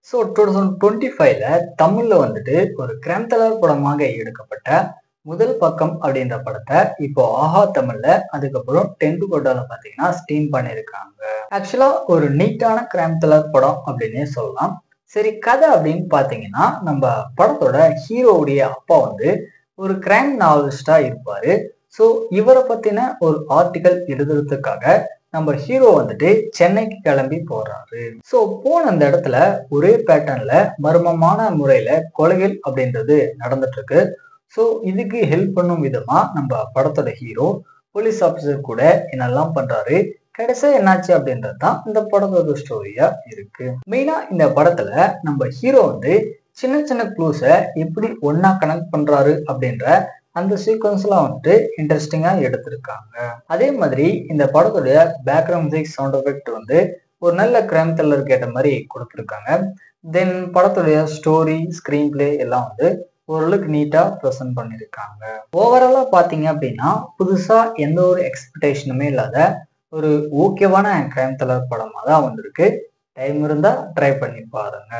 So 2025ல தமிழ்ல வந்துட்டு ஒரு கிரைம் த்ரில்லர் படமாக எடுக்கப்பட்ட முதல் பக்கம் அப்படின்ற படத்தை இப்போ ஆஹா தமிழ்ல அதுக்கப்புறம் 10th கோட்டால பாத்தீங்கன்னா ஸ்ட்ரீம் பண்ணியிருக்காங்க. ஆக்சுவலா ஒரு நீட்டான கிரைம் த்ரில்லர் படம் அப்படின்னே சொல்லலாம். சரி, கதை அப்படின்னு பாத்தீங்கன்னா நம்ம படத்தோட ஹீரோவுடைய அப்பா வந்து ஒரு கிரைம் நாவலிஸ்டா இருப்பாரு. ஸோ இவரை பத்தின ஒரு ஆர்டிக்கல் எழுதுறதுக்காக நம்ம ஹீரோ வந்துட்டு சென்னைக்கு கிளம்பி போறாரு. ஸோ போன அந்த இடத்துல ஒரே பேட்டர்ன்ல மர்மமான முறையில கொலைகள் அப்படின்றது நடந்துட்டு இருக்கு. ஸோ இதுக்கு ஹெல்ப் பண்ணும் விதமா நம்ம படத்தோட ஹீரோ போலீஸ் ஆஃபீஸர் கூட என்னெல்லாம் பண்றாரு, கடைசியா என்னாச்சு அப்படின்றது தான் இந்த படத்தோட ஸ்டோரியா இருக்கு. மெயினா இந்த படத்துல நம்ம ஹீரோ வந்து சின்ன சின்ன க்ளூஸை எப்படி ஒன்னா கனெக்ட் பண்றாரு அப்படின்ற அந்த சீக்வன்ஸ்லாம் வந்துட்டு இன்ட்ரெஸ்டிங்கா எடுத்திருக்காங்க. அதே மாதிரி இந்த படத்துடைய பேக்ரவுண்ட் மியூசிக் சவுண்ட் எஃபெக்ட் வந்து ஒரு நல்ல கிரைம் த்ரில்லருக்கு ஏற்ற மாதிரி கொடுத்துருக்காங்க. தென் படத்துடைய ஸ்டோரி, ஸ்கிரீன் பிளே எல்லாம் வந்து ஓரளவுக்கு நீட்டா ப்ரெசென்ட் பண்ணியிருக்காங்க. ஓவராலா பாத்தீங்க அப்படின்னா புதுசா எந்த ஒரு எக்ஸ்பெக்டேஷனுமே இல்லாத ஒரு ஓகேவான கிரைம் த்ரில்லர் படமா தான் வந்திருக்கு. டைம் இருந்தா ட்ரை பண்ணி பாருங்க.